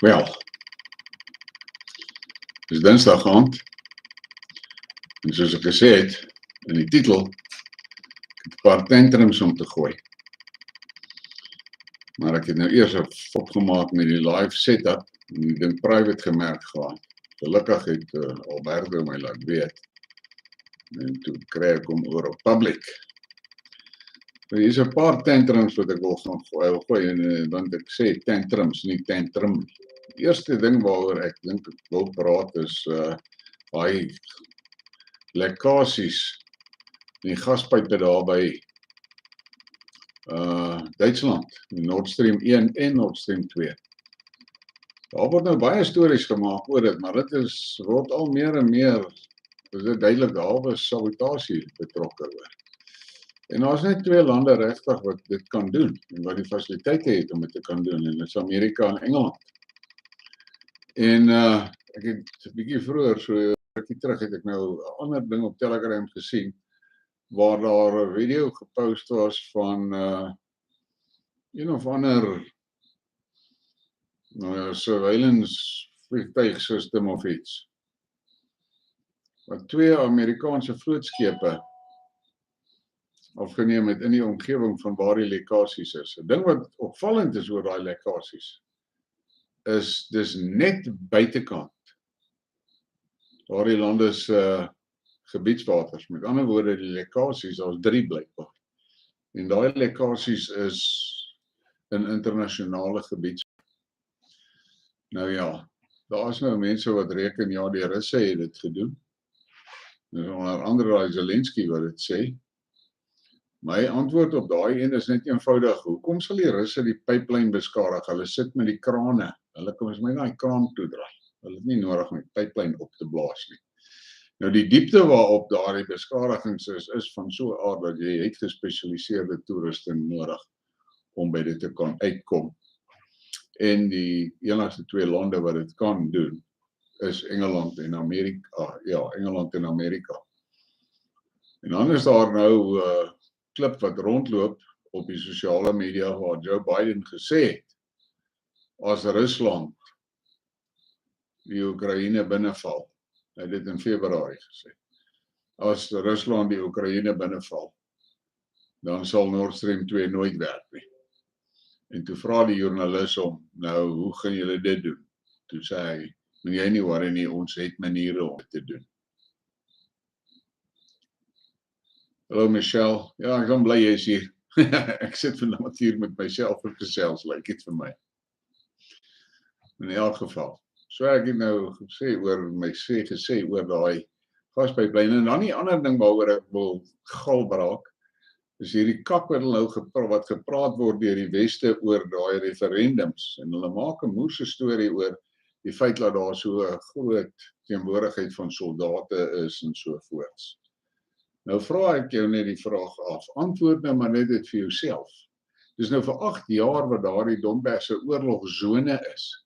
Wel, dis Dinsdag aand, en soos ek gesê het, in die titel, ek het 'n paar tantrums om te gooi. Maar ek het nou eers 'n fop gemaak met die live setup, en die ding private gemerk gehad. Gelukkig het Alberto my laat weet, en toe kry ek hom oor op public. Nou, hier is 'n paar tantrums wat ek wil gaan gooi, want ek sê tantrums, nie tantrum. Die eerste ding waaroor ek dink ek wil praat is daai lekkasies in die gaspype daar by Duitsland, Nord Stream 1 en Nord Stream 2. Daar word nou baie stories gemaak oor dit, maar dit word al meer en meer, is dit duidelik, daar is sabotasie betrokke oor. En daar is net twee lande regtig wat dit kan doen, en wat die fasiliteite het om dit te kan doen, en dit is Amerika en Engeland. En ek het 'n bietjie vroeër, so 'n rukkie terug, het ek nou 'n ander ding op Telegram gesien, waar daar 'n video gepost was van een of ander surveillance vliegtuig system of iets, wat twee Amerikaanse vlootskepe afgeneem het in die omgewing van waar die lekkasies is. 'n Ding wat opvallend is oor daai lekkasies, is dis net buitekant daardie lande se gebiedswaters. Met ander woorde, die lekkasies, daar's 3 blykbaar. En daai lekkasies is in internasionale gebied. Nou ja, daar is nou mense wat reken, ja, die Russe het dit gedoen. Onder andere daai Zelensky wat dit sê. My antwoord op daai een is net eenvoudig, hoekom sal die Russe die pyplyn beskadig? Hulle sit met die krane, hulle kom as my daai kraan toedraai. Hulle het nie nodig om die pyplyn op te blaas nie. Nou die diepte waarop daardie beskadigings is van so 'n aard dat jy het gespesialiseerde toerusting nodig om by dit te kan uitkom. En die enigste twee lande wat dit kan doen is Engeland en Amerika. Ja, Engeland en Amerika. En dan is daar nou 'n klip wat rondloop op die sosiale media waar Joe Biden gesê het, as Rusland die Oekraïne binneval, hy het dit in Februarie gesê, as Rusland die Oekraïne binneval, dan sal Nord Stream 2 nooit werk nie. En toe vra die joernalis hom, nou, hoe gaan julle dit doen? Toe sê hy, moet jy nie worry nie, ons het maniere om dit te doen. Hallo Michelle, ja, ek is bly jy is hier. Ek sit vanaand hier met myself op gesels, lyk dit vir my. In elk geval. So ek het nou gesê oor daai gaspyplyn. En dan die ander ding waaroor ek wil galbraak, is hierdie kak wat gepraat word deur die Weste oor daai referendums. En hulle maak 'n moerse storie oor die feit dat daar so 'n groot teenwoordigheid van soldate is en so voorts. Nou vra ek jou net die vraag af, antwoord nou maar net dit vir jouself. Dis nou vir 8 jaar wat daardie Donbasse oorlogsone is.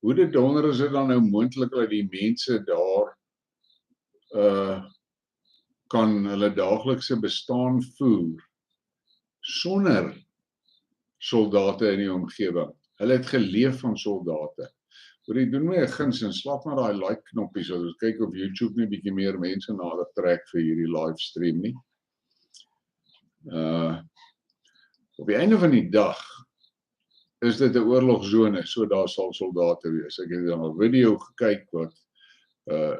Hoe dit donder is dit dan nou moontlik dat die mense daar kan hulle daaglikse bestaan voer sonder soldate in die omgewing. Hulle het geleef van soldate. Hoorie, doen my 'n guns en slap maar daai like knoppie, so ons kyk op YouTube nie bietjie meer mense nader trek vir hierdie livestream nie. Op die einde van die dag is dit 'n oorlogsone, so daar sal soldate wees. Ek het dan 'n video gekyk wat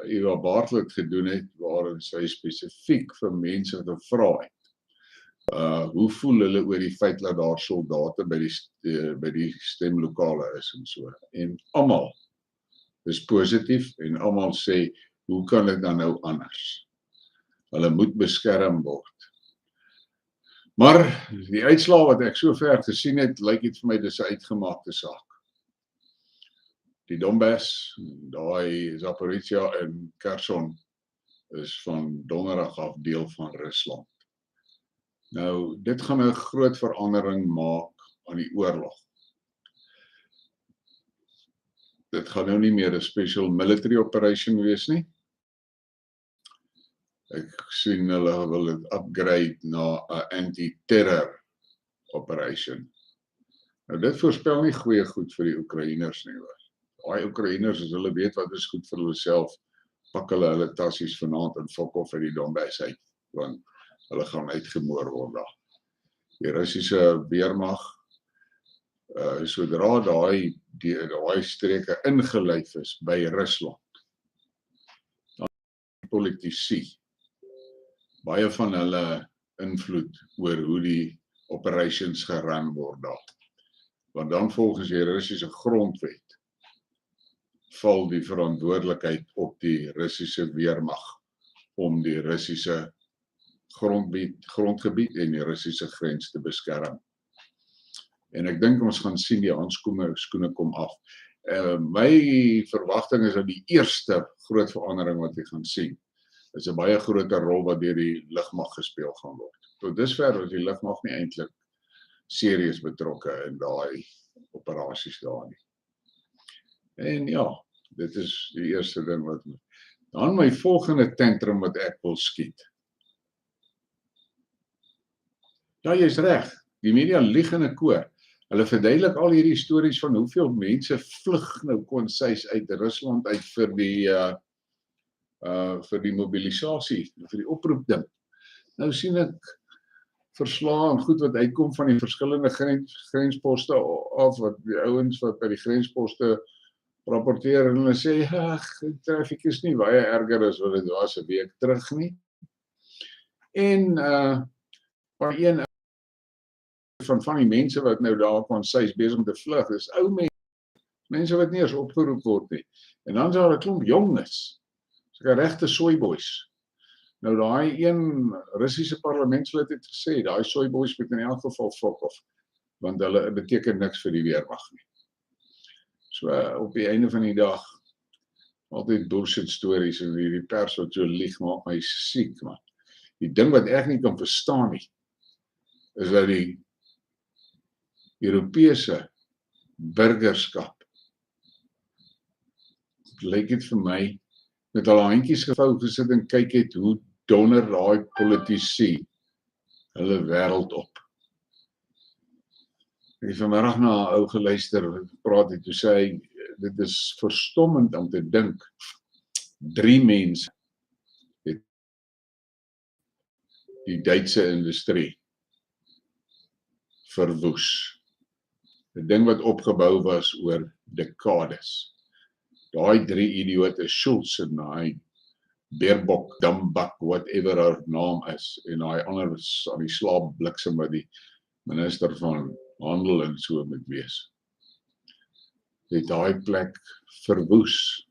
Eva Bartlett gedoen het, waarin sy spesifiek vir mense gevra het. Hoe voel hulle oor die feit dat daar soldate by die stemlokale is en so. En almal is positief en almal sê, hoe kan dit dan nou anders? Hulle moet beskerm word. Maar die uitslae wat ek sover gesien het, lyk dit vir my dis 'n uitgemaakte saak. Die Donbass, daai Zaporizhia en Kherson is van donderdag af deel van Rusland. Nou, dit gaan 'n groot verandering maak aan die oorlog. Dit gaan nou nie meer 'n special military operation wees nie. Ek sien hulle wil dit upgrade na 'n anti-terror operation. Nou dit voorspel nie goeie goed vir die Oekraïners nie hoor. daai Oekraïners, as hulle weet wat is goed vir hulle self, pak hulle tassies vanaand en fok of uit die Donbass uit, want hulle gaan uitgemoor word daar. Die Russiese weermag, sodra daai streke ingelyf is by Rusland, dan politici, baie van hulle invloed oor hoe die operations geran word daar. Want dan volgens die Russiese grondwet val die verantwoordelikheid op die Russiese weermag om die Russiese grondgebied en die Russiese grens te beskerm. En ek dink ons gaan sien die handskoene kom af. My verwagting is dat die eerste groot verandering wat jy gaan sien, is 'n baie groter rol wat deur die lugmag gespeel gaan word. Tot dusver was die lugmag nie eintlik serieus betrokke in daai operasies daar nie. En ja, dit is die eerste ding wat dan my volgende tantrum wat ek wil skiet. Ja, jy's reg. Die media lieg in 'n koor. Hulle verduidelik al hierdie stories van hoeveel mense vlug nou konseis uit Rusland uit vir die mobilisasie, vir die oproep ding. Nou sien ek verslae en goed wat uitkom van die verskillende grensposte af, wat die ouens wat by die grensposte rapporteer en hulle sê, die traffic is nie baie erger as wat dit was 'n week terug nie. En maar een van die mense wat nou daar konseis besig om te vlug, is ou mense wat nie eens opgeroep word nie. En dan is daar 'n klomp jonges, soos regte soyboys. Nou daai een Russiese parlementslid het gesê, daai soyboys moet in elk geval fok of, want hulle beteken niks vir die weermag nie. So op die einde van die dag, altyd bullshit stories en die pers wat so lieg maak my siek, man. Die ding wat ek nie kan verstaan nie, is dat die Europese burgerskap, lyk dit vir my, met al handjies gevou gesit en kyk het hoe donder daai politici hulle wêreld op. Ek het vanmiddag na 'n ou geluister, praat het, toe sê hy, dit is verstommend om te dink, 3 mense het die Duitse industrie verwoes. 'n ding wat opgebou was oor dekades. Daai 3 idiote, Schulz en daai Baerbock, Dambak, whatever haar naam is, en daai ander aan die slaap bliksem wat die minister van handel en so moet wees, het daai plek verwoes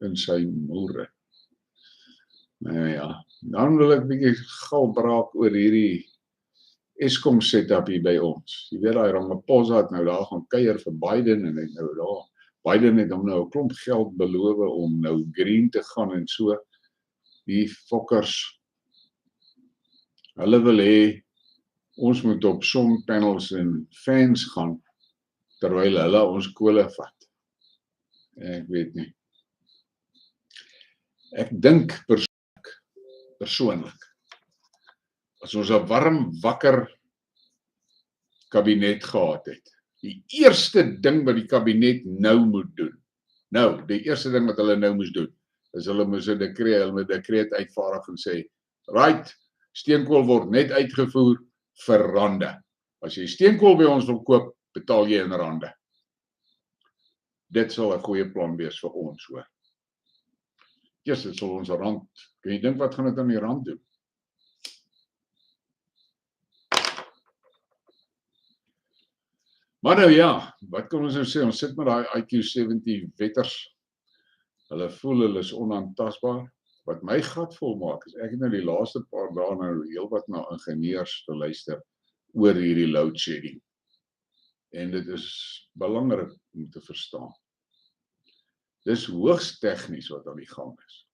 in sy moere. Nou ja, dan wil ek bietjie gou braak oor hierdie Eskom setup hier by ons. Jy weet daai Ramaphosa het nou daar gaan kuier vir Biden en het nou daar, Biden het hom nou 'n klomp geld beloof om nou green te gaan en so. Die fokkers, hulle wil hê ons moet op sonpanels en fans gaan, terwyl hulle ons kole vat. Ek weet nie. Ek dink persoonlik, as ons 'n warm, wakker kabinet gehad het, die eerste ding wat die kabinet nou moet doen, die eerste ding wat hulle nou moes doen, is hulle moes 'n dekreet uitvaardig en sê, right, steenkool word net uitgevoer vir rande. As jy steenkool by ons wil koop, betaal jy in rande. Dit sal 'n goeie plan wees vir ons, hoor. Eers, dit sal ons rand, kan jy dink wat gaan dit aan die rand doen? Maar nou ja, wat kan ons nou sê? Ons sit met daai IQ70 wetters. Hulle voel hulle is onaantastbaar. Wat my gat vol maak, is ek het nou die laaste paar dae nou heelwat na ingenieurs geluister oor hierdie load shedding. En dit is belangrik om te verstaan. Dis hoogs tegnies wat aan die gang is.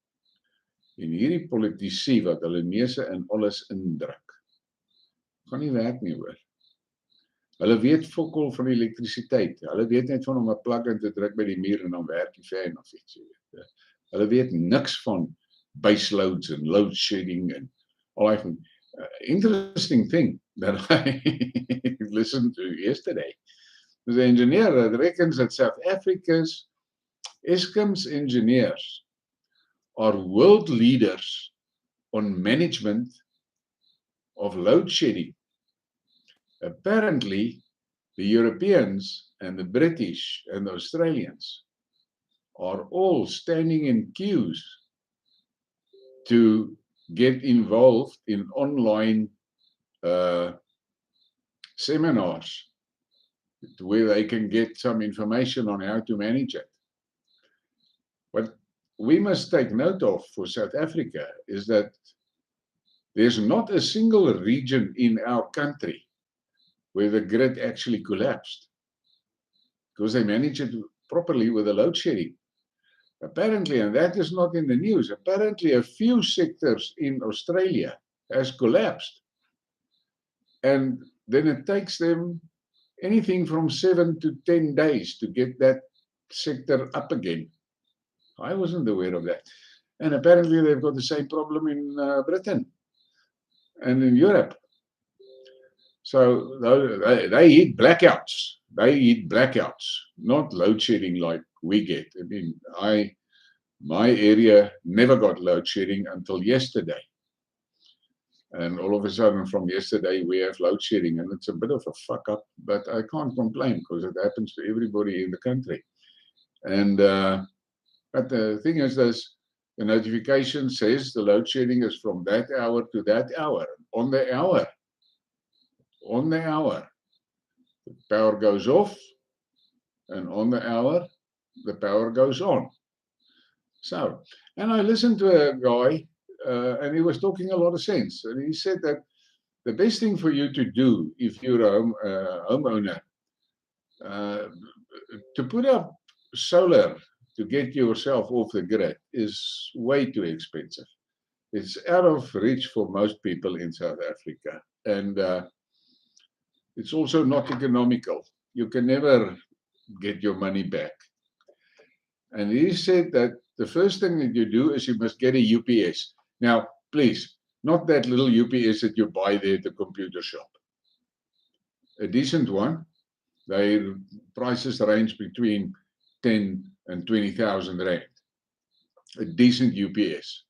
En hierdie politici wat hulle neuse in alles indruk, gaan nie werk nie, hoor. Hulle weet fokol van elektrisiteit. Hulle weet net van om 'n plug-in te druk by die muur en dan werk die fan of iets. Hulle weet niks van baseloads en load shedding en all that. Interesting thing that I listened to yesterday. The engineer that reckons that South Africa's Eskom's engineers are world leaders on management of load shedding. Apparently, the Europeans and the British and the Australians are all standing in queues to get involved in online seminars where they can get some information on how to manage it. What we must take note of for South Africa is that there's not a single region in our country where the grid actually collapsed because they managed it properly with the load shedding. Apparently, and that is not in the news, apparently a few sectors in Australia has collapsed. And then it takes them anything from 7 to 10 days to get that sector up again. I wasn't aware of that. And apparently they've got the same problem in Britain and in Europe. So they hit blackouts. They hit blackouts, not load shedding like we get. I mean, my area never got load shedding until yesterday. And all of a sudden from yesterday we have load shedding, and it's a bit of a fuck up, but I can't complain because it happens to everybody in the country. And but the thing is this, the notification says the load shedding is from that hour to that hour. On the hour, the power goes off, and on the hour, the power goes on. So, and I listened to a guy, and he was talking a lot of sense. And he said that the best thing for you to do if you're a homeowner, to put up solar to get yourself off the grid is way too expensive. It's out of reach for most people in South Africa. And it's also not economical. You can never get your money back. And he said that the first thing that you do is you must get a UPS. Now, please, not that little UPS that you buy there at the computer shop. A decent one. Their prices range between 10 and 20,000 rand. A decent UPS.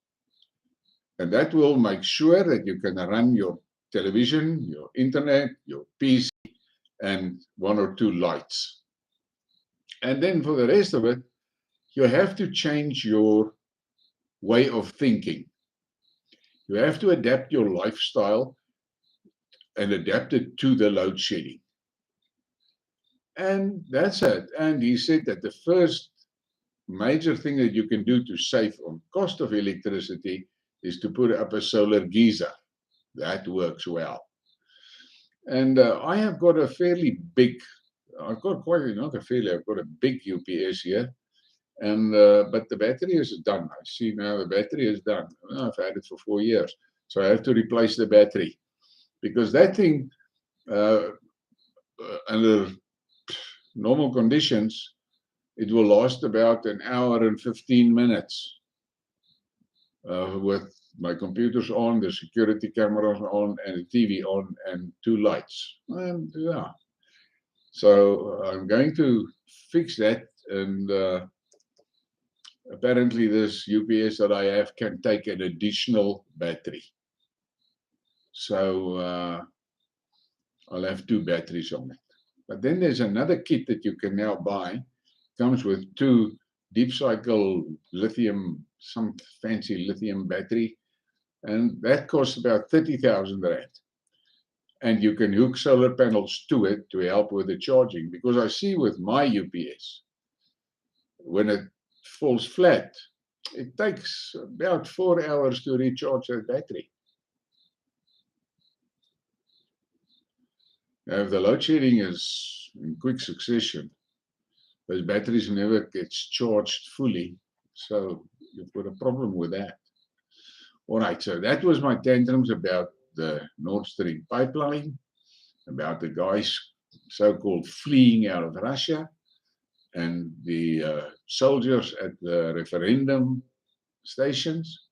And that will make sure that you can run your television, your internet, your PC, and 1 or 2 lights. And then for the rest of it, you have to change your way of thinking. You have to adapt your lifestyle and adapt it to the load shedding. And that's it. And he said that the first major thing that you can do to save on cost of electricity is to put up a solar geyser. That works well. And I have got a fairly big, I've got a big UPS here. And but the battery is done. I see now the battery is done. I've had it for 4 years. So I have to replace the battery. Because that thing, under normal conditions, it will last about 1 hour and 15 minutes. With my computers on, the security cameras on, and the TV on, and 2 lights. And yeah. So I'm going to fix that. And apparently this UPS that I have can take an additional battery. So I'll have 2 batteries on it. But then there's another kit that you can now buy. It comes with 2 deep cycle lithium, some fancy lithium battery. And that costs about 30,000 rand. And you can hook solar panels to it to help with the charging. Because I see with my UPS, when it falls flat, it takes about 4 hours to recharge that battery. Now, if the load shedding is in quick succession, those batteries never gets charged fully. So you've got a problem with that. All right, so that was my tantrums about the Nord Stream pipeline, about the guys so-called fleeing out of Russia, and the soldiers at the referendum stations,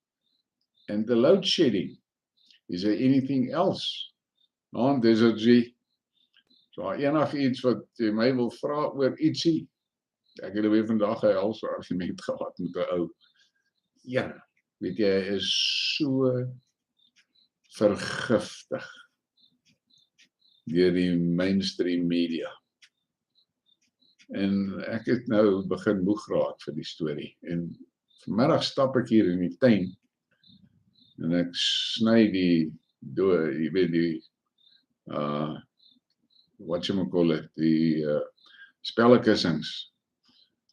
and the load shedding. Is there anything else? Dis is die. So enig iets wat jy my wil vra oor ietsie. Ek het weer vandag 'n helse argument gehad met 'n ou. Ja, weet jy, hy is so vergiftig deur die mainstream media. En ek het nou begin moeg raak vir die storie. En vanmiddag stap ek hier in die tuin en ek sny die jy weet die whatchamacallit, die spellekussings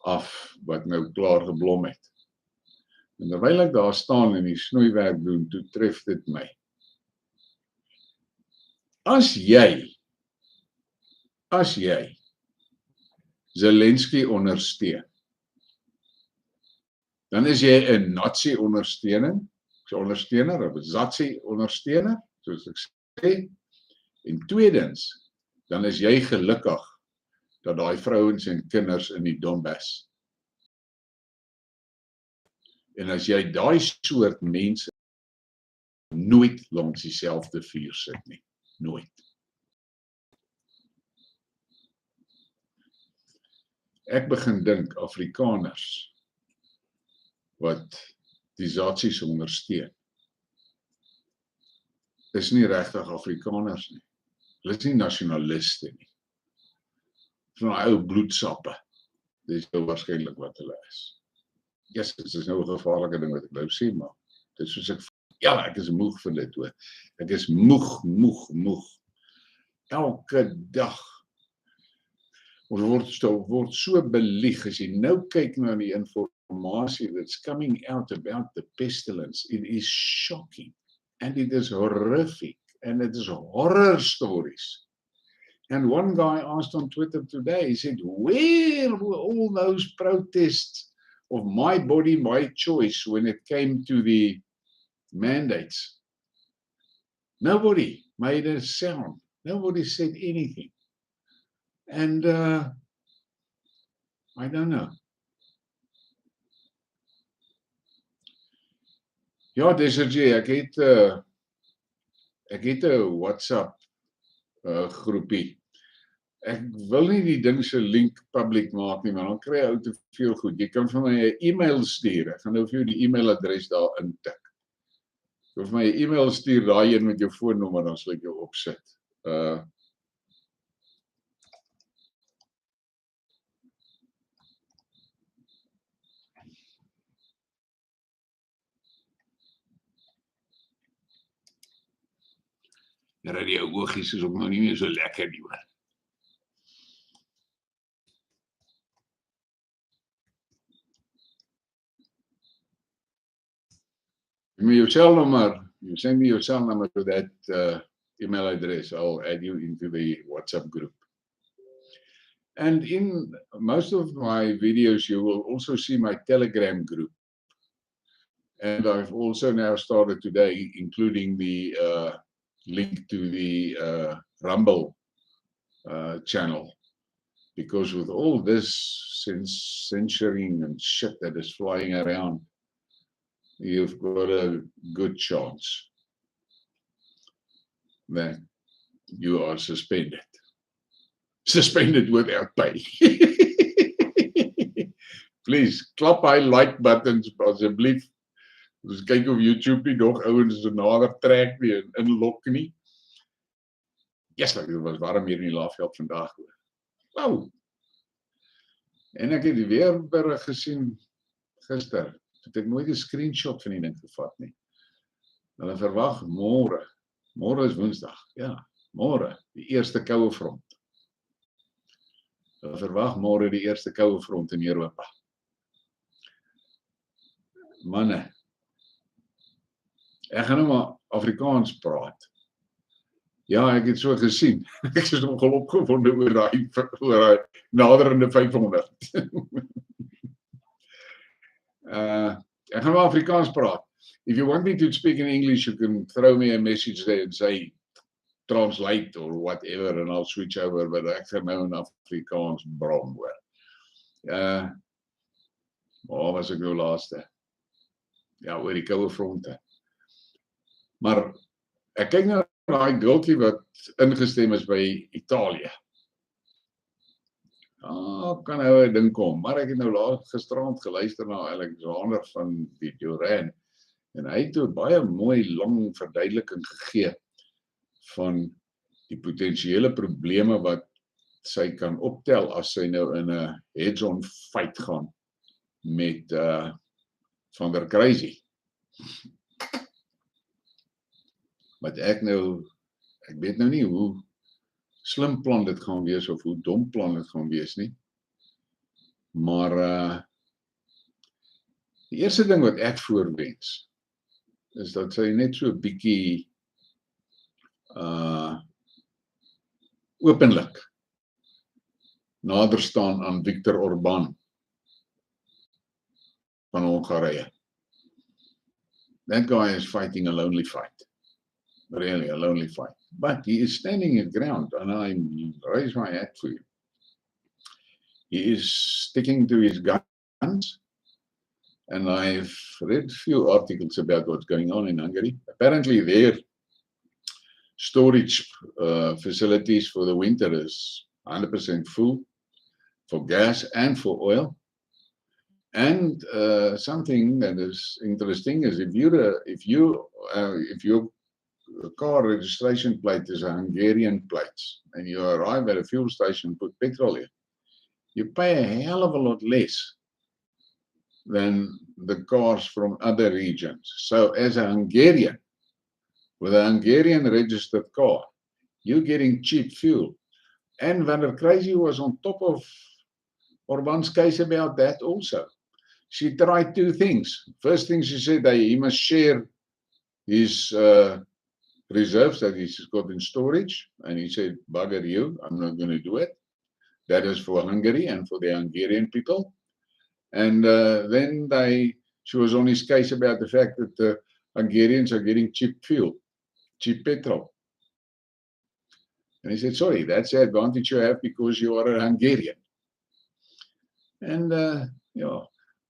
af wat nou klaar geblom het. En terwyl ek daar staan en die snoeiwerk doen, toe tref dit my. As jy Zelensky ondersteun, dan is jy 'n Nazi ondersteuner, of 'n Zazi ondersteuner, soos ek sê. En tweedens, dan is jy gelukkig dat daai vrouens en kinders in die Donbass. En as jy daai soort mense nooit langs dieselfde vuur sit nie, nooit. Ek begin dink Afrikaners wat die Zazis ondersteun, is nie regtig Afrikaners nie. Hulle is nie nasionaliste nie. Van ou bloedsappe. Dis nou waarskynlik wat hulle is. Yes, dit is nou 'n gevaarlike ding wat ek nou sê, maar dit is soos ek is moeg vir dit hoor. Ek is moeg. Elke dag. Ons word so belieg, as jy nou kyk na die informasie that's coming out about the pestilence. It is shocking, and it is horrific, and it is horror stories. And one guy asked on Twitter today, he said, where were all those protests of my body, my choice when it came to the mandates? Nobody made a sound. Nobody said anything. And I don't know. Ja, destruct, ek het 'n WhatsApp groepie. Ek wil nie die ding se link public maak nie, maar dan kry jy te veel goed. Jy kan vir my 'n e-mail stuur. Ek gaan nou vir jou die e-mailadres daar intik. Jy vir my 'n e-mail stuur, daai een met jou foonnommer, dan sal ek jou opsit. Die oogies is ook nog nie meer so lekker nie hoor. You send me your cell number to that email address. I'll add you into the WhatsApp group. And in most of my videos, you will also see my Telegram group. And I've also now started today, including the link to the Rumble channel. Because with all this censoring and shit that is flying around, you've got a good chance that you are suspended. Suspended without pay. Please, klap hy like buttons asseblief. Dus kyk of YouTube nie nog ouens so nader trek nie en inlok nie. Yes, dit was warm hier in die Laagveld vandag hoor. Wow. En ek het die weerberig gesien gister. Het ek nooit 'n screenshot van die ding gevat nie. Hulle verwag môre. Môre is Woensdag. Ja, môre, die eerste koue front. Hulle verwag môre die eerste koue front in Europa. Manne. Ek gaan nou maar Afrikaans praat. Ja, ek het so gesien. Ek is nogal opgewonde oor daai naderende 500. Ek gaan maar Afrikaans praat. If you want me to speak in English, you can throw me a message there and say translate or whatever, and I'll switch over, but ek gaan nou in Afrikaans brom hoor. Waar was ek nou laaste? Ja, oor die koue fronte. Maar ek kyk nou na daai girltjie wat ingestem is by Italië. kan nou 'n ding kom, maar ek het nou gisterand geluister na Alexander van die Duran, en hy het 'n baie mooi lang verduideliking gegee van die potensiële probleme wat sy kan optel as sy nou in 'n heads-on fight gaan met Van der Kruisie. Wat ek weet nou nie hoe slim plan dit gaan wees of hoe dom plan dit gaan wees nie. Maar die eerste ding wat ek voorwens is dat sy net so 'n bietjie openlik nader staan aan Viktor Orbán van Hongarije. That guy is fighting a lonely fight. Really, a lonely fight. But he is standing his ground, and I raise my hat for you. He is sticking to his guns, and I've read a few articles about what's going on in Hungary. Apparently, their storage facilities for the winter is 100% full for gas and for oil. And something that is interesting is if your car registration plate is a Hungarian plate and you arrive at a fuel station and put petrol in, you pay a hell of a lot less than the cars from other regions. So as a Hungarian, with a Hungarian registered car, you're getting cheap fuel. And Van der Kruisie was on top of Orbán's case about that also. She tried two things. First thing she said that he must share his reserves that he's got in storage. And he said, bugger you, I'm not going to do it. That is for Hungary and for the Hungarian people. And then she was on his case about the fact that the Hungarians are getting cheap fuel, cheap petrol. And he said, sorry, that's the advantage you have because you are a Hungarian. And,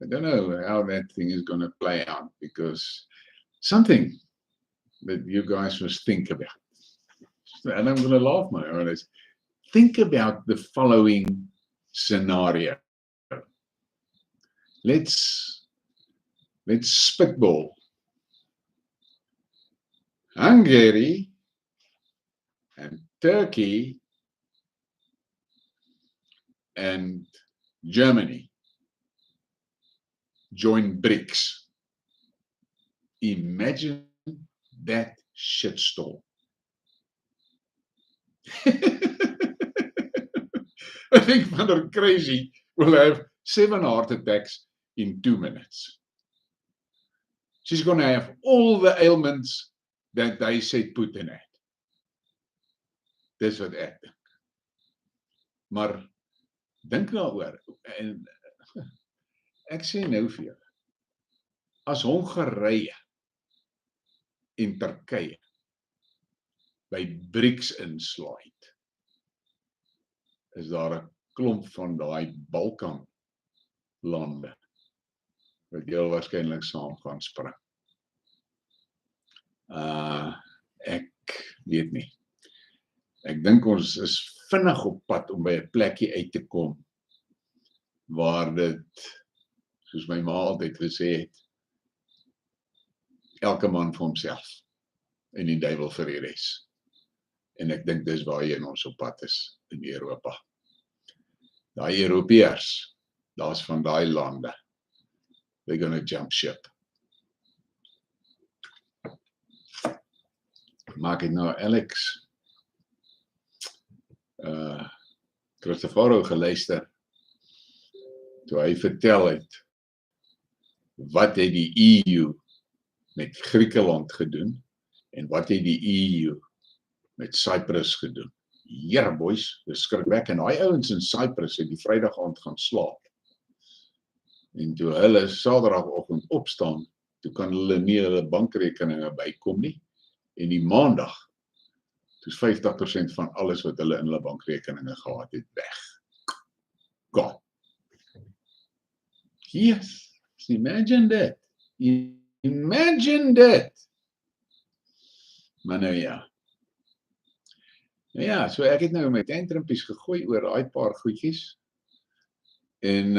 I don't know how that thing is going to play out, because something that you guys must think about, and I'm going to laugh my honest, think about the following scenario. Let's spitball. Hungary and Turkey and Germany join BRICS. Imagine that shitstorm. I think Van der Kruisie will have 7 heart attacks in 2 minutes. She's going to have all the ailments that they said Putin had. Dis wat ek dink. Maar dink daaroor, en ek sê nou vir julle, as Hongarije en Turkye by BRICS insluit, is daar 'n klomp van daai Balkan lande wat heel waarskynlik saam gaan spring. Ek weet nie. Ek dink ons is vinnig op pad om by 'n plekkie uit te kom waar dit, soos my ma altyd gesê het, elke man vir homself en die duiwel vir die res. En ek dink dis waarheen ons op pad is in Europa. Daai Europeërs, daar's van daai lande. They're gonna jump ship. Maak ek nou Alex Christoforo geluister toe hy vertel het wat het die EU met Griekeland gedoen en wat het die EU met Cyprus gedoen. Here boys, dis skrikwekkend. Daai ouens in Cyprus het die Vrydag aand gaan slaap. En toe hulle Saterdagoggend opstaan, toe kan hulle nie hulle bankrekeninge bykom nie. En die Maandag, toe is 50% van alles wat hulle in hulle bankrekeninge gehad het weg. God. Yes, imagine that. Imagine that. Maar nou ja. Ja, so ek het nou my tantrumppies gegooi oor daai paar goedjies. En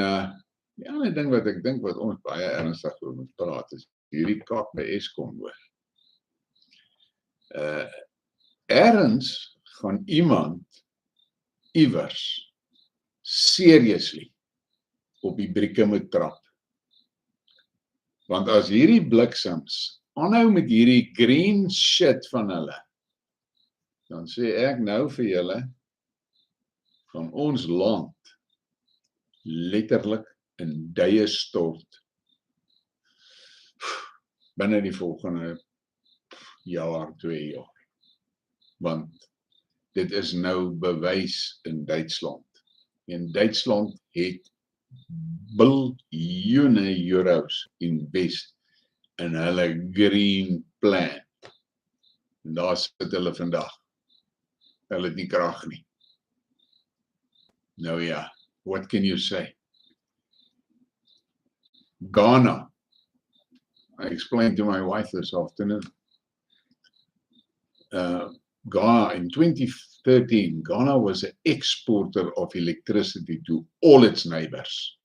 die ander ding wat ek dink wat ons baie ernstig oor moet praat is hierdie kak by Eskom hoor. Ergens gaan iemand iewers seriously op die brieke moet trap. Want as hierdie bliksems aanhou met hierdie green shit van hulle, dan sê ek nou vir julle, van ons land letterlik in duie stort binne die volgende jaar, 2 jaar. Want dit is nou bewys in Duitsland. En Duitsland het biljoene euros invest in hulle green plan. En daar sit hulle vandag. Hulle het nie krag nie. Nou ja, what can you say? Ghana. I explained to my wife this afternoon. Ghana, in 2013, Ghana was an exporter of electricity to all its neighbors.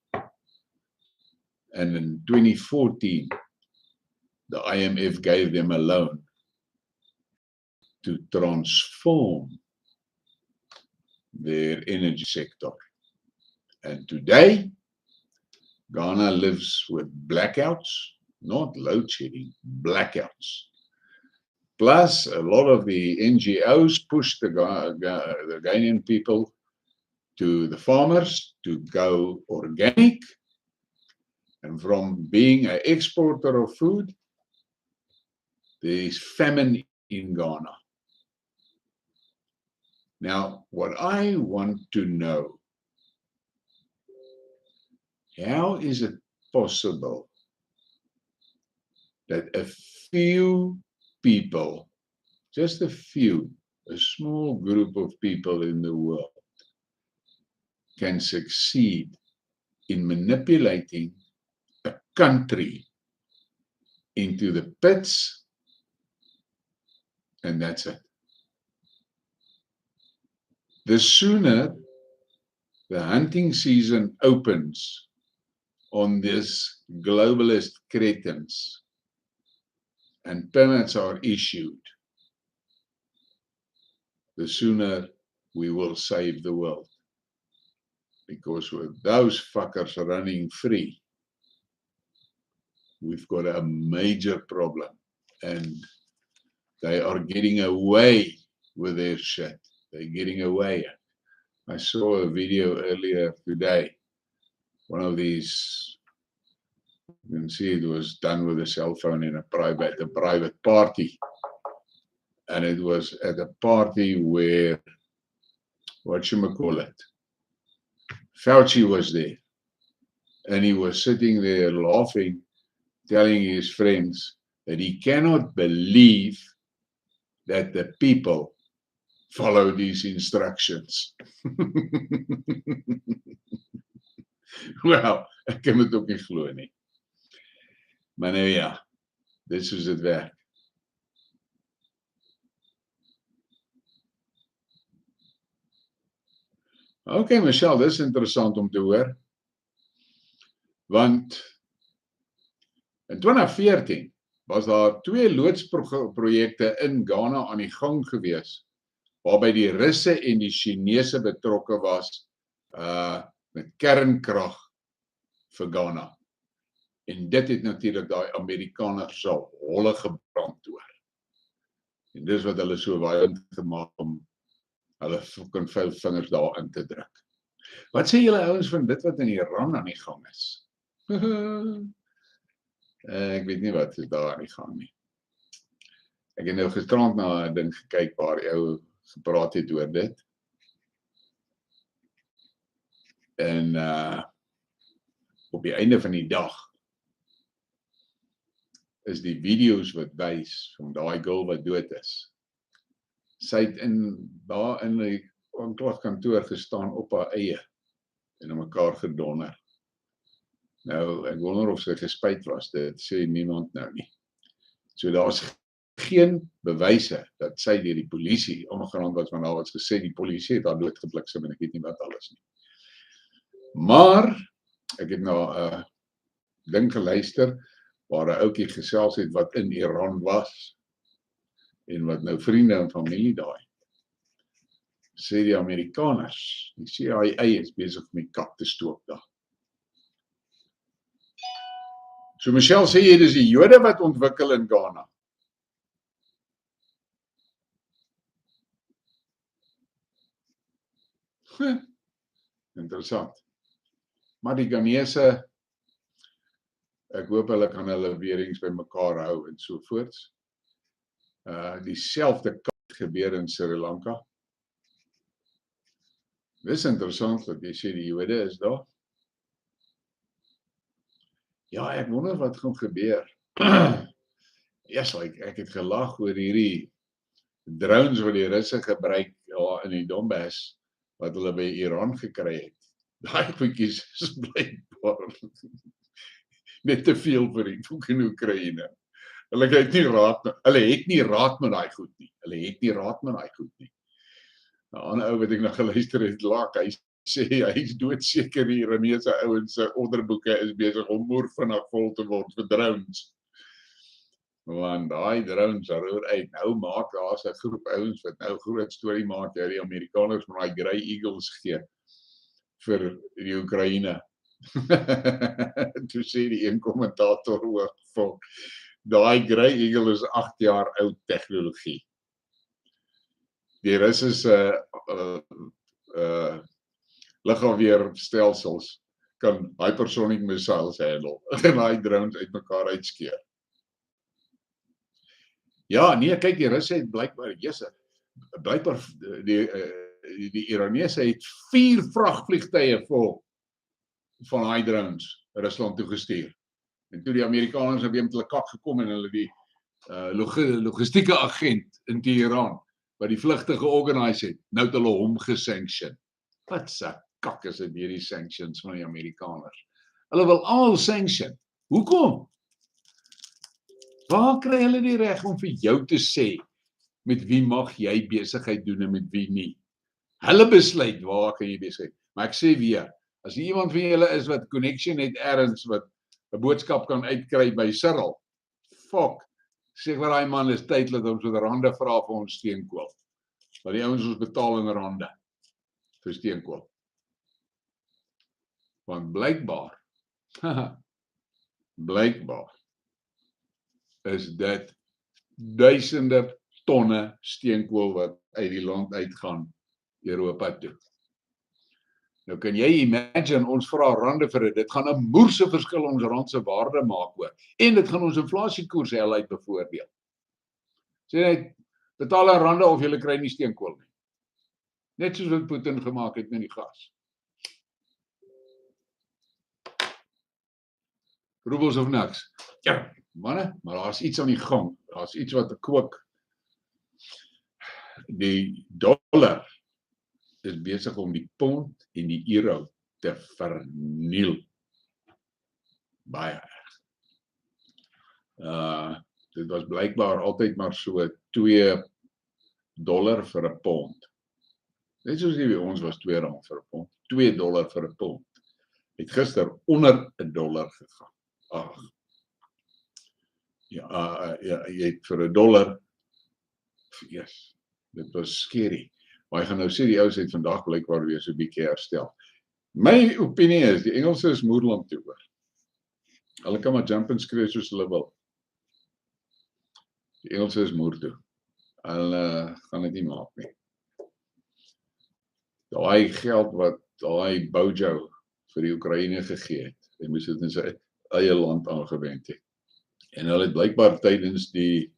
And in 2014, the IMF gave them a loan to transform their energy sector. And today, Ghana lives with blackouts, not load shedding, blackouts. Plus, a lot of the NGOs push the Ghanaian people to the farmers to go organic. And from being an exporter of food, there is famine in Ghana. Now, what I want to know, how is it possible that a few people, just a few, a small group of people in the world can succeed in manipulating a country into the pits, and that's it. The sooner the hunting season opens on this globalist cretins and permits are issued, the sooner we will save the world. Because with those fuckers running free, we've got a major problem. And they are getting away with their shit. They're getting away. I saw a video earlier today. One of these, you can see it was done with a cell phone in a private party. And it was at a party where, whatchamacallit, Fauci was there. And he was sitting there laughing, telling his friends that he cannot believe that the people follow these instructions. Wel, ek kan dit ook nie glo nie. Maar nou ja, dit soos dit werk. Okay, Michelle, dis interessant om te hoor. Want in 2014 was daar 2 loodsprojekte in Ghana aan die gang gewees, waarby die Russe en die Chinese betrokke was met kernkrag vir Ghana. En dit het natuurlik daai Amerikaners se holle gebrand hoor. En dis wat hulle so baie gemaak om hulle fucking vuil vingers daarin te druk. Wat sê julle ouens van dit wat in Iran aan die gang is? Ek weet nie wat is daar aan die gang nie. Ek het nou gisterand na 'n ding gekyk waar die ou gepraat het oor dit. En op die einde van die dag is die video's wat wys van daai girl wat dood is. Sy het daar in die aanklagkantoor gestaan op haar eie en in mekaar gedonder. Nou, ek wonder of sy gespyt was, dit sê niemand nou nie. So daar's geen bewyse dat sy deur die polisie omgerand was, want daar was gesê die polisie het haar doodgebliksem en ek weet nie wat alles nie. Maar ek het na 'n ding geluister waar 'n ouetjie gesels het wat in Iran was en wat nou vriende en familie daar het. Sê die Amerikaners, die CIA is besig om die kat te stoop daar. So Michelle sê jy dis die Jode wat ontwikkel in Ghana. Interessant. Maar die Ghanese, ek hoop hulle kan hulle weerings by mekaar hou en so voorts. Dieselfde kat gebeur in Sri Lanka. Dis interessant dat jy sê die Jode is daar. Ja, ek wonder wat gaan gebeur. Yes, ek het gelag oor hierdie drones wat die Russe gebruik in die Donbass, wat hulle by Iran gekry het. Daai goedjies is blykbaar net te veel vir die fucking Oekraïne. Hulle het nie raad met daai goed nie. Nou, 'n ander ou wat ek nog geluister het, lag, hy sê hy is doodseker die Iranese ouens se onderboeke is besig om moer vinnig vol te word vir drones. Want daai drones roer uit. Nou maak daar's 'n groep ouens wat nou groot storie maak dat die Amerikaners met daai Grey Eagles gee vir die Oekraïne. Toe sê die een kommentator hoog, daai Grey Eagle is 8 jaar oud tegnologie. Die Russe se lugafweerstelsels kan hypersonic missiles handle en daai drones uitmekaar uitskeer. Ja, nee, kyk, die Russe het blykbaar die Iranese het 4 vragvliegtuie vol van daai drones Rusland toe gestuur. En toe die Amerikaners het met hulle kak gekom en hulle die logistieke agent in Teheran wat die vlugte georganiseer het, nou het hulle hom gesanction. Wat se kak is dit hierdie sanctions van die Amerikaners? Hulle wil al sanction. Hoekom? Waar kry hulle die reg om vir jou te sê met wie mag jy besigheid doen en met wie nie? Hulle besluit waar kan jy besigheid. Maar ek sê weer, as iemand van julle is wat connection het ergens wat 'n boodskap kan uitkry by Cyril, sê maar daai man is tyd dat ons met rande vra vir ons steenkool. Want die ouens ons betaal in rande vir steenkool. Want blykbaar is dit duisende tonne steenkool wat uit die land uitgaan Europa toe. Nou kan jy imagine, ons vra rande vir dit gaan 'n moerse verskil ons rand se waarde maak ook. En dit gaan ons inflasiekoers uit bevoordeel. Sê net, betaal in rande of jy kry nie steenkool nie. Net soos wat Putin gemaak het met die gas. Roebels of niks. Ja, manne, maar daar's iets aan die gang. Daar's iets wat kook. Die dollar is besig om die pond en die euro te verniel. Baie erg. Dit was blykbaar altyd maar so $2 vir 'n pond. Net soos die by ons was R2 vir 'n pond. $2 vir 'n pond. Het gister onder $1 gegaan. Ag. Ja, jy het vir $1. Yes, dit was scary. Maar jy gaan nou sê die ouens het vandag blykbaar weer so 'n bietjie herstel. My opinie is die Engelse is moerland toe hoor. Hulle kan maar jump en skree soos hulle wil. Die Engelse is moer toe. Hulle gaan dit nie maak nie. Daai geld wat daai Bojo vir die Oekraïne gegee het, hy moes dit in sy eie land aangewend het. En hulle het blykbaar tydens die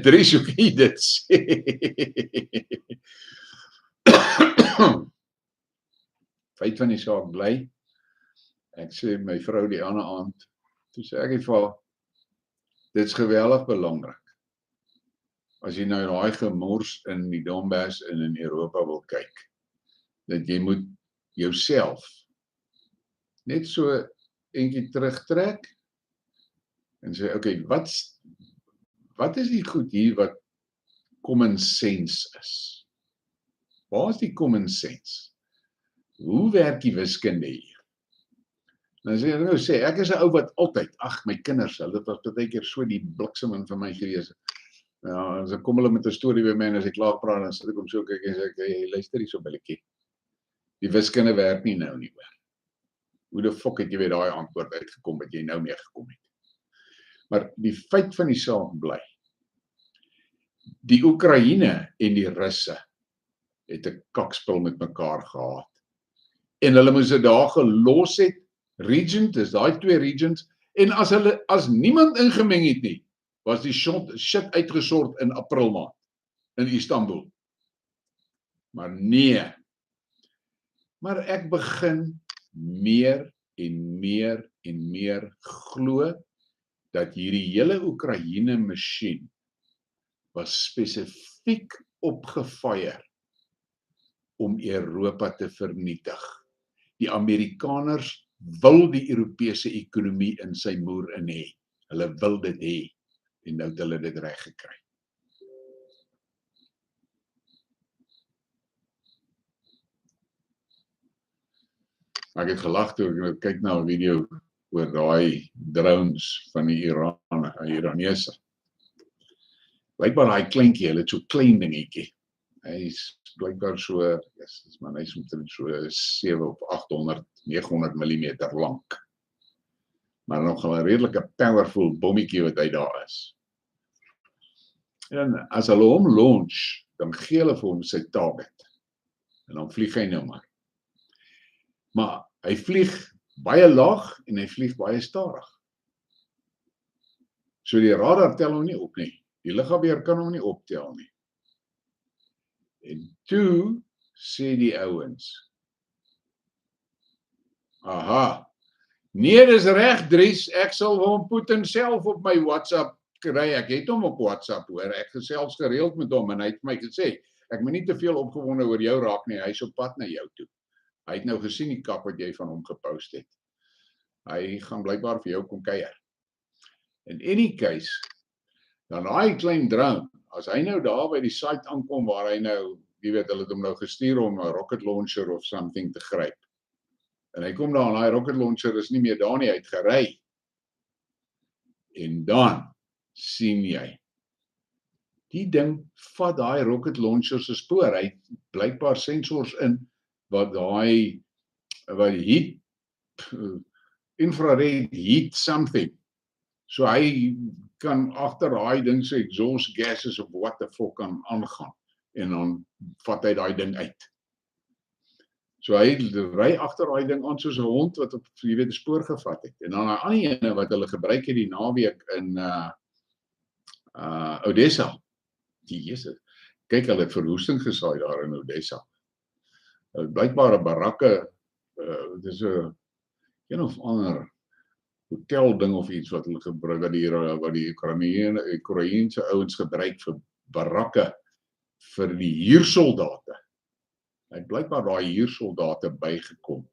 Dries ook nie dit sê. Feit van die saak bly, ek sê my vrou die ander aand, toe sê ek vir haar, dit is geweldig belangrik. As jy nou daai gemors in die Donbass en in Europa wil kyk, dat jy moet jouself net so eentjie terugtrek en sê, okay, wat is die goed hier wat common sense is? Waar is die common sense? Hoe werk die wiskunde hier? Nou as ek nou sê, ek is 'n ou wat altyd, my kinders, hulle was baie keer so die bliksem in vir my gewees. Ja, as ek kom hulle met 'n storie by my en as ek klaar praat, dan sit ek om so kyk en sê ek, hey, luister hier so billetjie. Die wiskunde werk nie nou nie hoor. Hoe die fok het jy weer daai antwoord uitgekom wat jy nou mee gekom het? Maar die feit van die saak bly, die Oekraïne en die Russe het 'n kakspel met mekaar gehad. En hulle moes dit daar gelos het, regent, is daai twee regents, en as niemand ingemeng het nie, was die shit uitgesort in April maand, in Istanbul. Maar nee. Maar ek begin meer en meer glo, dat hierdie hele Oekraïne masjien was spesifiek opgefire om Europa te vernietig. Die Amerikaners wil die Europese ekonomie in sy moer in hê. Hulle wil dit hê en nou het hulle dit reg gekry. Ek het gelag toe ek kyk na 'n video oor daai drones van die Iranese. Blykbaar daai kleintjie, hulle het so klein dingetjie. Hy is blykbaar so, man, hy is omtrent so 7 of 800, 900 mm lank. Maar nog 'n redelike powerful bommetjie wat hy daar is. En as hulle hom launch, dan gee hulle vir hom sy target. En dan vlieg hy nou maar. Maar hy vlieg baie laag en hy vlieg baie stadig. So die radar tel hom nie op nie. Die lugafweer kan hom nie optel nie. En toe sê die ouens, aha, nee, dis reg Dries, ek sal hom Putin self op my WhatsApp kry, ek het hom op WhatsApp hoor, ek gesels gereeld met hom en hy het my gesê, ek moet nie te veel opgewonde oor jou raak nie, hy is op pad na jou toe. Hy het nou gesien die kak wat jy van hom gepost het. Hy gaan blykbaar vir jou kom kuier. In any case, dan daai klein drone, as hy nou daar by die site aankom waar hy nou, jy weet, hulle het hom nou gestuur om 'n rocket launcher of something te gryp. En hy kom daar en daai rocket launcher is nie meer daar nie, hy het gery. En dan sien jy, die ding vat daai rocket launcher se spoor, hy het blykbaar sensors in wat daai heat, infrared heat something. So hy kan agter daai ding se exhaust gases of what the fuck kan aangaan en dan vat hy daai ding uit. So hy ry agter daai ding aan soos 'n hond wat op, jy weet, 'n spoor gevat het. En dan daai ander ene wat hulle gebruik het die naweek in Odessa. Jesus. Kyk, hulle het verwoesting gesaai daar in Odessa. Blykbaar 'n barakke, dis 'n een of ander hotel ding of iets wat hulle gebruik, wat die Oekraïense ouens gebruik vir barakke vir die huursoldate. Hy het blykbaar daai huursoldate bygekom.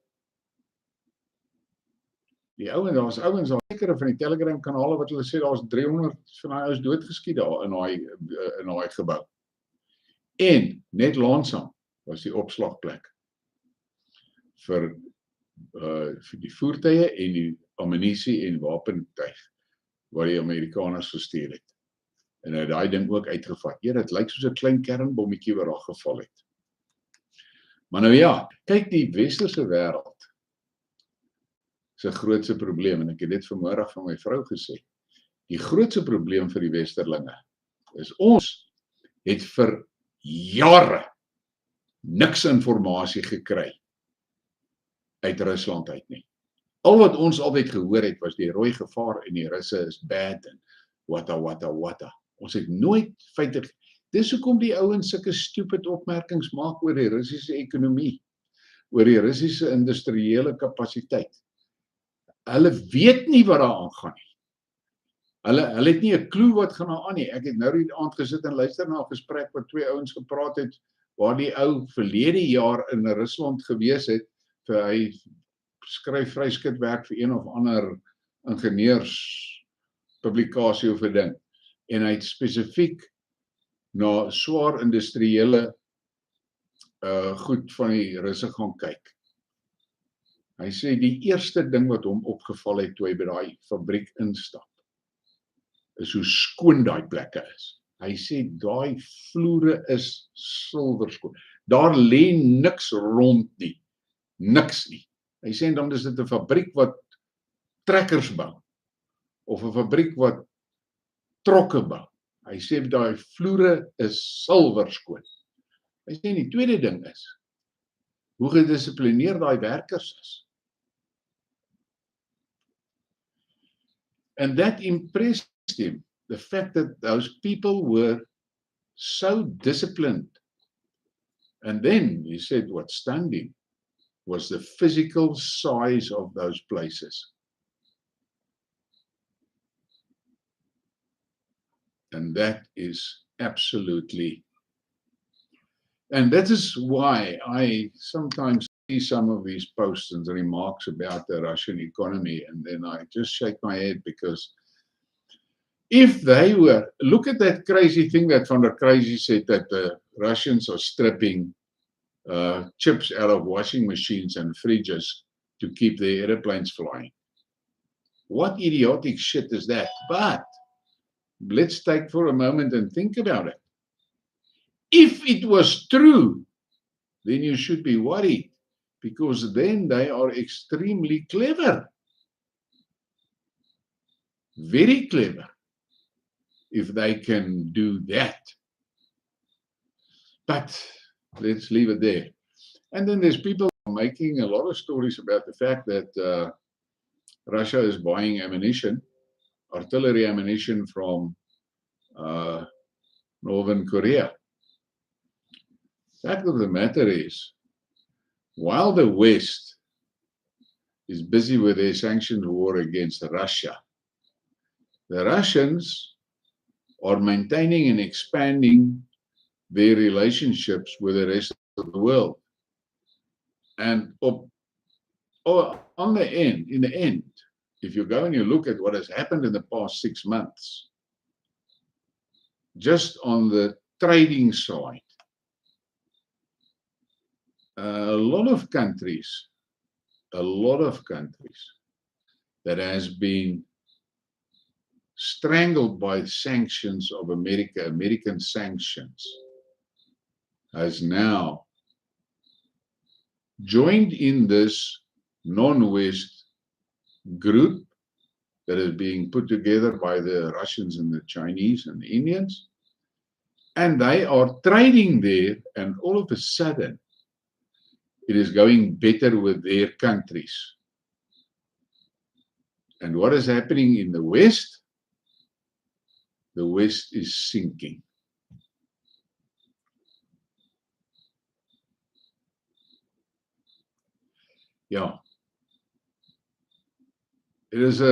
Die ouens, daar's ouens, daar sekere van die Telegram kanale wat hulle sê daar's 300 van daai ouens doodgeskiet daar in daai gebou. En net langsam was die opslagplek vir die voertuie en die ammunisie en wapentuig wat die Amerikaners gestuur het. En hy het daai ding ook uitgevat. Ja, dit lyk soos 'n klein kernbommetjie wat daar geval het. Maar nou ja, kyk, die westerse wêreld se grootste probleem, en ek het dit vanmiddag van my vrou gesê, die grootste probleem vir die westerlinge is ons het vir jare niks inligting gekry uit Rusland uit nie. Al wat ons altyd gehoor het was die rooi gevaar en die Russe is bad en wata. Ons het nooit feitelik, dis hoekom die ouens sulke stupid opmerkings maak oor die Russiese ekonomie, oor die Russiese industriële kapasiteit. Hulle weet nie wat daar aangaan nie. Hulle het nie 'n klou wat gaan aan nie. Ek het nou die aand gesit en luister na 'n gesprek wat twee ouens gepraat het, waar die ou verlede jaar in Rusland gewees het, vir hy skryf vryskutwerk vir een of ander ingenieurspublikasie of 'n ding. En hy het spesifiek na swaar industriële goed van die Russe gaan kyk. Hy sê die eerste ding wat hom opgeval het toe hy by daai fabriek instap, is hoe skoon daai plekke is. Hy sê daai vloere is silwerskoon. Daar lê niks rond nie. Niks nie. Hy sê dan is dit 'n fabriek wat trekkers bou of 'n fabriek wat trokke bou. Hy sê daai vloere is silwerskoon. Hy sê die tweede ding is hoe gedissiplineerd daai werkers is. And that impressed him, the fact that those people were so disciplined. And then he said what stunned him was the physical size of those places. And that is absolutely, and that is why I sometimes see some of these posts and remarks about the Russian economy, and then I just shake my head, because if they were, look at that crazy thing that Van der Crazy said, that the Russians are stripping chips out of washing machines and fridges to keep their airplanes flying. What idiotic shit is that? But let's take for a moment and think about it. If it was true, then you should be worried, because then they are extremely clever. Very clever, if they can do that. But let's leave it there. And then there's people making a lot of stories about the fact that Russia is buying ammunition, artillery ammunition from Northern Korea. The fact of the matter is, while the West is busy with their sanctions war against Russia, the Russians are maintaining and expanding their relationships with the rest of the world. And in the end, if you go and you look at what has happened in the past 6 months, just on the trading side, a lot of countries that has been strangled by sanctions of American sanctions, has now joined in this non-West group that is being put together by the Russians and the Chinese and the Indians, and they are trading there, and all of a sudden it is going better with their countries. And what is happening in the West? The West is sinking. Yeah. It is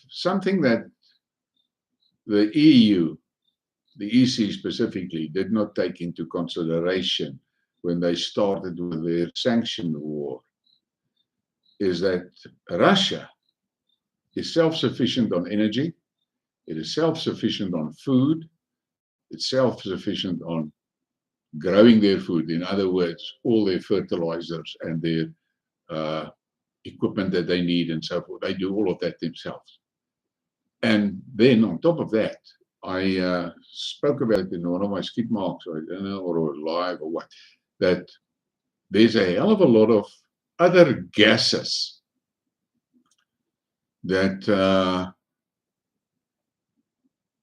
something that the EU, the EC specifically, did not take into consideration when they started with their sanction war, is that Russia is self-sufficient on energy, it is self-sufficient on food, it's self-sufficient on growing their food. In other words, all their fertilizers and their equipment that they need and so forth. They do all of that themselves. And then on top of that, I spoke about it in one of my Skidmarks, I don't know, or live or what, that there's a hell of a lot of other gases that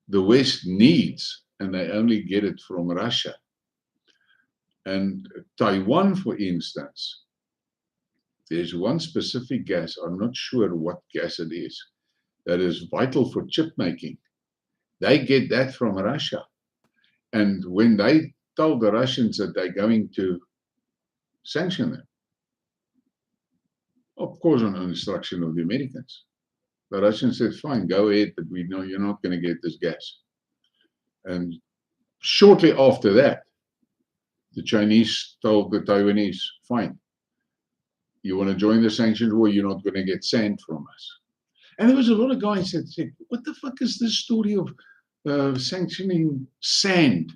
the West needs, and they only get it from Russia. And Taiwan, for instance, there's one specific gas, I'm not sure what gas it is, that is vital for chip making. They get that from Russia. And when they told the Russians that they're going to sanction them, of course on instruction of the Americans, the Russians said, fine, go ahead, but we know you're not going to get this gas. And shortly after that, the Chinese told the Taiwanese, fine, you want to join the sanctions war, you're not going to get sand from us. And there was a lot of guys that said, what the fuck is this story of sanctioning sand?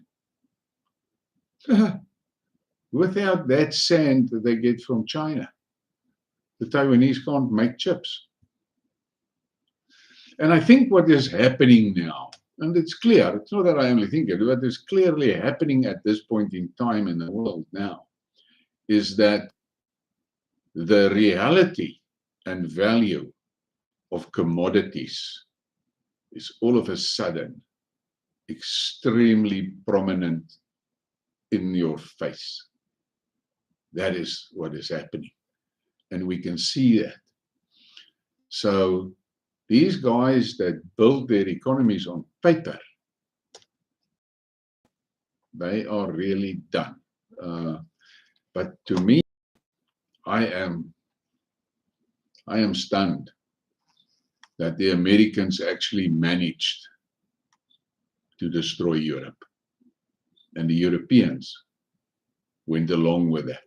without that sand that they get from China. The Taiwanese can't make chips. And I think what is happening now, and it's clear, it's not that I only think it, but it's clearly happening at this point in time in the world now, is that the reality and value of commodities is all of a sudden extremely prominent in your face. That is what is happening. And we can see that. So these guys that build their economies on paper, they are really done. But to me, I am stunned that the Americans actually managed to destroy Europe. And the Europeans went along with that.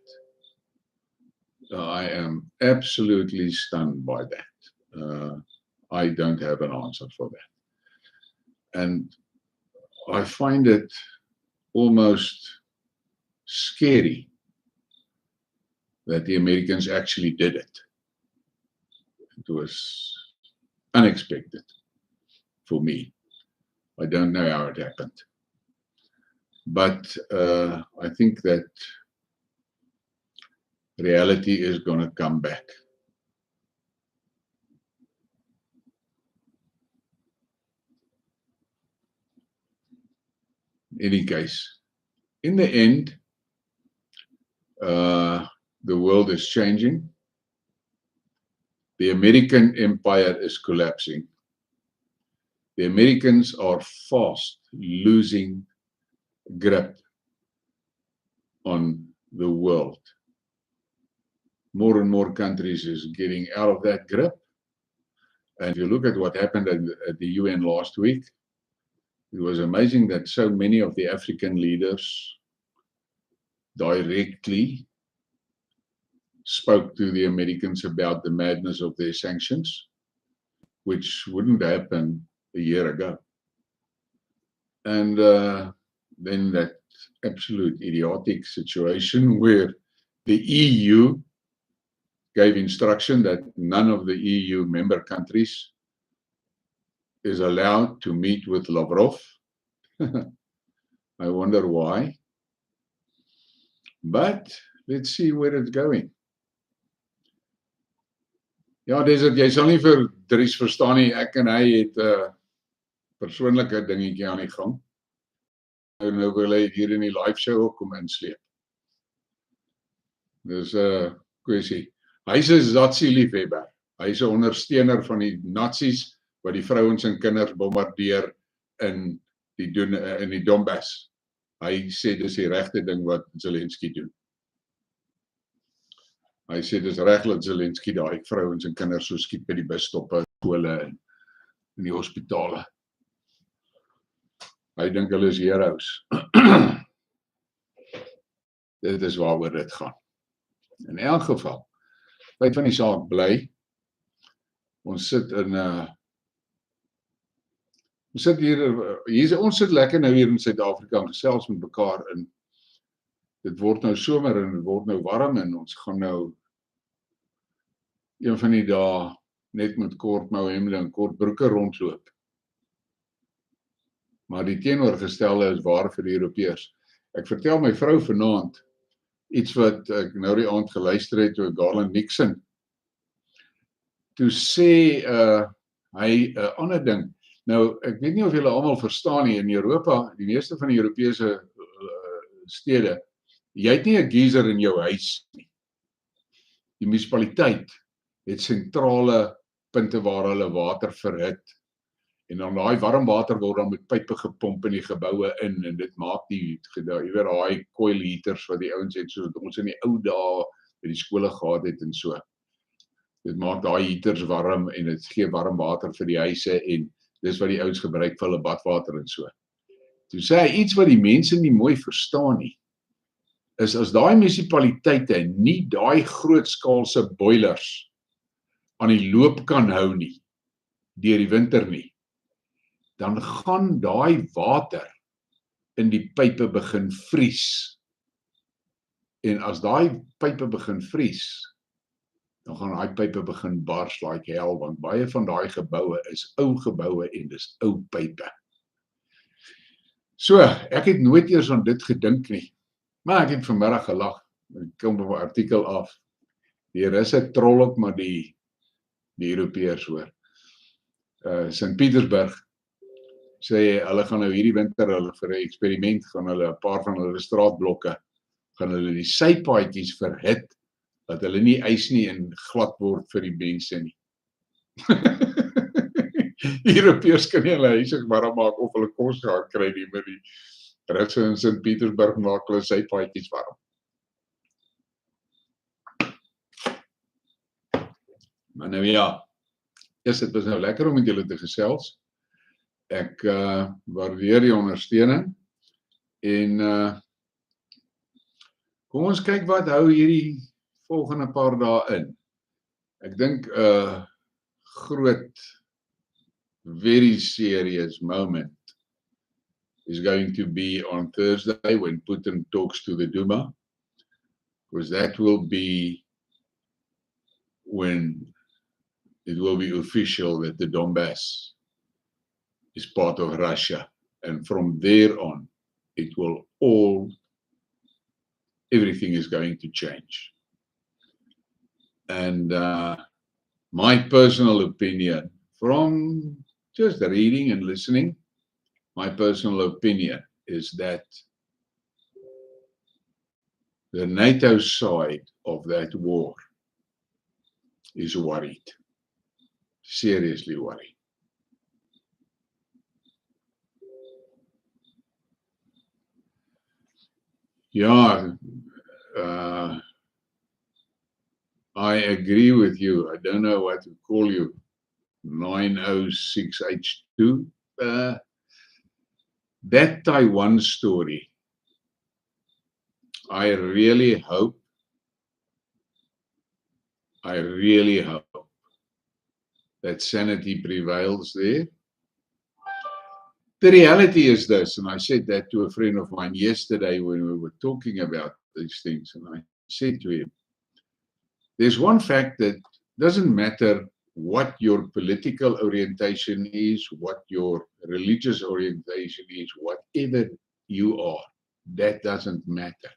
I am absolutely stunned by that. I don't have an answer for that. And I find it almost scary that the Americans actually did it. It was unexpected for me. I don't know how it happened. But I think that reality is going to come back. In any case, in the end, the world is changing. The American empire is collapsing. The Americans are fast losing grip on the world. More and more countries is getting out of that grip. And if you look at what happened at the UN last week, it was amazing that so many of the African leaders directly spoke to the Americans about the madness of their sanctions, which wouldn't happen a year ago. And then that absolute idiotic situation where the EU gave instruction that none of the EU member countries is allowed to meet with Lavrov. I wonder why. But let's see where it's going. Ja, Desert, jy sal nie vir Dries verstaan nie. Ek en hy het 'n persoonlike dingetjie aan die gang. Nou wil hy hier in die live show ook kom insleep. Dis 'n kwessie. Hy's 'n Nazi-liefhebber. Hy's 'n ondersteuner van die Nazis wat die vrouens en kinders bombardeer in die Donbass. Hy sê dis die regte ding wat Zelensky doen. Hy sê dis reg dat Zelensky daai vrouens en kinders so skiet by die busstoppe, skole en in die hospitale. Hy dink hulle is heroes. Dit is waaroor dit gaan. In elk geval, feit van die saak bly, ons sit sit lekker nou hier in Suid-Afrika en gesels met mekaar in. Dit word nou somer en dit word nou warm en ons gaan nou een van die dae net met kort mou hemde en kort broeke rondloop. Maar die teenoorgestelde is waar vir die Europeërs. Ek vertel my vrou vanaand iets wat ek nou die aand geluister het oor Garland Nixon. Toe sê hy 'n ander ding. Nou, ek weet nie of julle almal verstaan nie, in Europa, die meeste van die Europese stede, jy het nie 'n geyser in jou huis nie. Die munisipaliteit het sentrale punte waar hulle water verhit. En dan daai warm water word dan met pype gepomp in die geboue in en dit maak die, jy weet daai coil heaters wat die ouens het soos ons in die ou dae by die skole gehad het en so. Dit maak daai heaters warm en dit gee warm water vir die huise en dis wat die ouens gebruik vir hulle badwater en so. Toe sê hy iets wat die mense nie mooi verstaan nie, is as daai munisipaliteite nie daai grootskaalse boilers aan die loop kan hou nie, deur die winter nie, dan gaan daai water in die pype begin vries. En as daai pype begin vries, dan gaan daai pype begin bars like hell, want baie van daai geboue is ou geboue en dis ou pype. So, ek het nooit eers aan dit gedink nie, maar ek het vanmiddag gelag. Ek kom op 'n artikel af. Die Russe trol ook maar die Europeërs hoor. St. Petersburg sê hulle gaan nou hierdie winter hulle vir 'n eksperiment gaan hulle 'n paar van hulle straatblokke gaan hulle die sypaadjies verhit dat hulle nie ys nie en glad word vir die mense nie. Die Europeërs kan nie hulle huise warm maak of hulle kos gaan kry nie, maar die Russe in St. Petersburg maak hulle sypaadjies warm. Maar nou ja, dit was nou lekker om met julle te gesels. Ek waardeer die ondersteuning en kom ons kyk wat hou hierdie volgende paar dae in. Ek dink 'n groot, very serious moment is going to be on Thursday when Putin talks to the Duma, because that will be when it will be official that the Donbass is part of Russia. And from there on, it will everything is going to change. And my personal opinion, from just reading and listening, my personal opinion is that the NATO side of that war is worried, seriously worried. Yeah, I agree with you. I don't know what to call you. 906H2. That Taiwan story, I really hope that sanity prevails there. The reality is this, and I said that to a friend of mine yesterday when we were talking about these things, and I said to him, there's one fact that doesn't matter what your political orientation is, what your religious orientation is, whatever you are, that doesn't matter.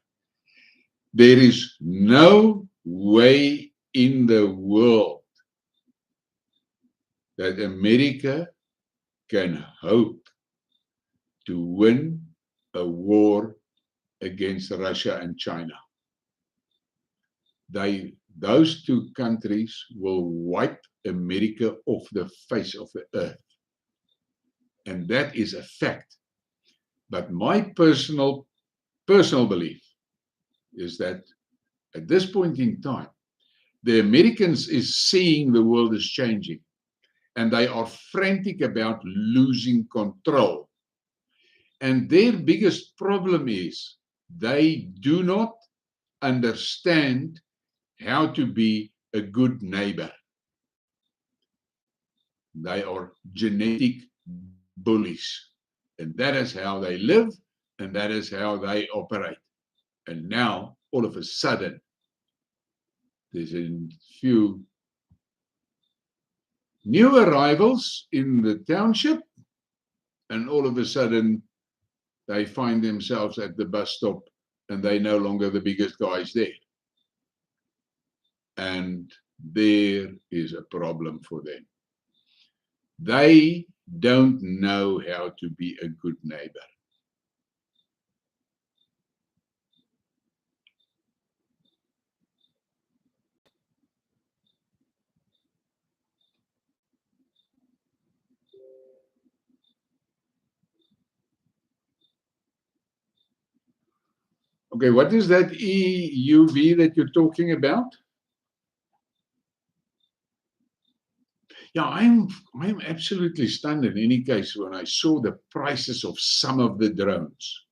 There is no way in the world that America can hope to win a war against Russia and China. Those two countries will wipe America off the face of the earth. And that is a fact. But my personal belief is that at this point in time, the Americans is seeing the world is changing, and they are frantic about losing control. And their biggest problem is they do not understand how to be a good neighbor. They are genetic bullies, and that is how they live, and that is how they operate. And now, all of a sudden, there's a few new arrivals in the township, and all of a sudden, they find themselves at the bus stop, and they're no longer the biggest guys there. And there is a problem for them. They don't know how to be a good neighbor. Okay, what is that EUV that you're talking about? Yeah, I'm absolutely stunned in any case when I saw the prices of some of the drones.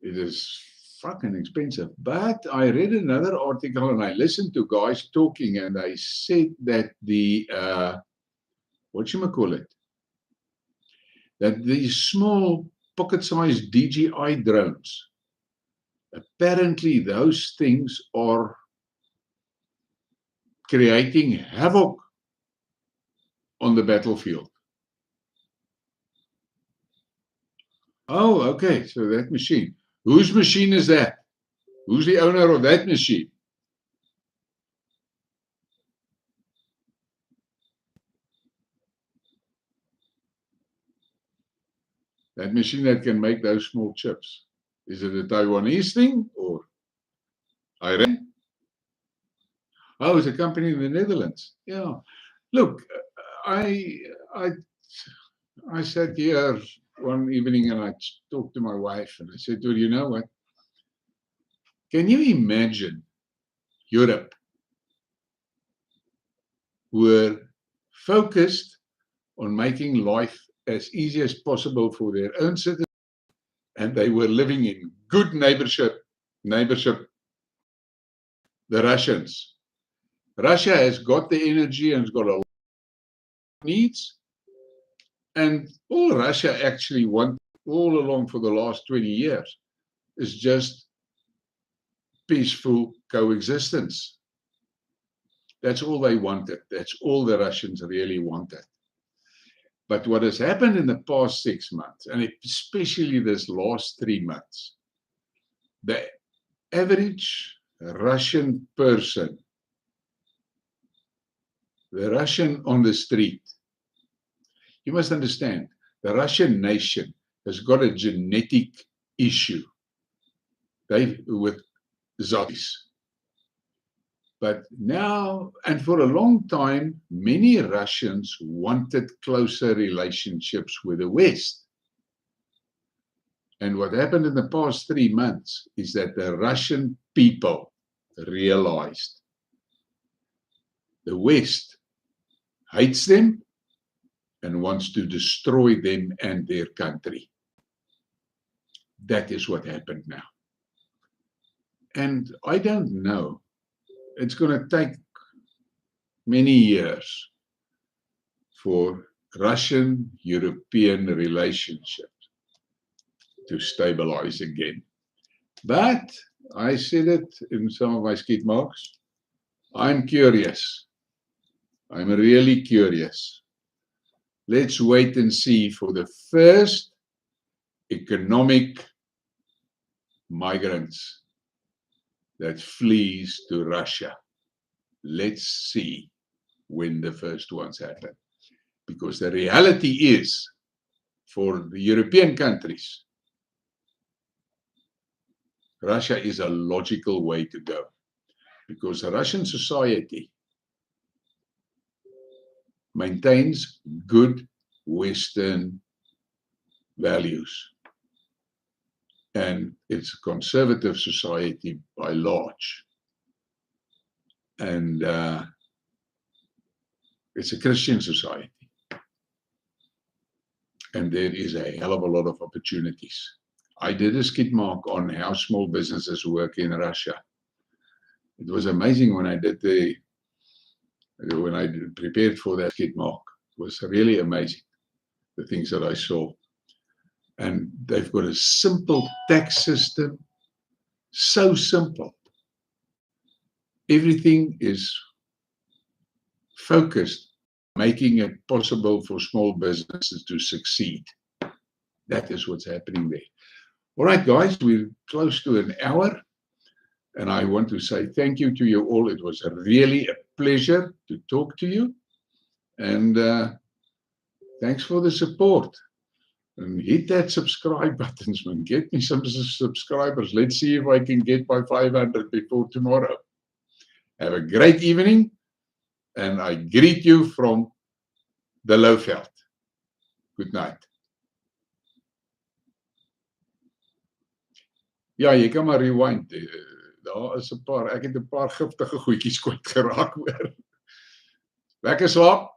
It is fucking expensive. But I read another article and I listened to guys talking, and they said that the that these small pocket-sized DJI drones apparently those things are creating havoc on the battlefield. Oh, okay, so that machine. Whose machine is that? Who's the owner of that machine? That machine that can make those small chips. Is it a Taiwanese thing or Iran? Oh, it's a company in the Netherlands. Yeah. Look, I sat here one evening and I talked to my wife and I said, well, you know what? Can you imagine Europe were focused on making life as easy as possible for their own citizens, and they were living in good neighborship. The Russians. Russia has got the energy and has got a lot of needs, and all Russia actually wants all along for the last 20 years is just peaceful coexistence. That's all they wanted. That's all the Russians really wanted. But what has happened in the past 6 months, and especially this last 3 months, the average Russian person, the Russian on the street, you must understand, the Russian nation has got a genetic issue with zombies. But now, and for a long time, many Russians wanted closer relationships with the West. And what happened in the past 3 months is that the Russian people realized the West hates them and wants to destroy them and their country. That is what happened now. And I don't know. It's going to take many years for Russian-European relationships to stabilize again. But I said it in some of my Skidmarks, I'm curious. I'm really curious. Let's wait and see for the first economic migrants that flees to Russia. Let's see when the first ones happen. Because the reality is, for the European countries, Russia is a logical way to go. Because the Russian society maintains good Western values. And it's a conservative society by large. And it's a Christian society. And there is a hell of a lot of opportunities. I did a Skidmark on how small businesses work in Russia. It was amazing when I prepared for that Skidmark. It was really amazing, the things that I saw. And they've got a simple tax system, so simple. Everything is focused, making it possible for small businesses to succeed. That is what's happening there. All right, guys, we're close to an hour. And I want to say thank you to you all. It was really a pleasure to talk to you. And thanks for the support. And hit that subscribe button, man. Get me some subscribers. Let's see if I can get my 500 before tomorrow. Have a great evening. And I greet you from the Lowveld. Good night. Ja, jy kan maar rewind. Daar is 'n paar, ek het 'n paar giftige goedjies kwyt geraak hoor. Lekker slaap.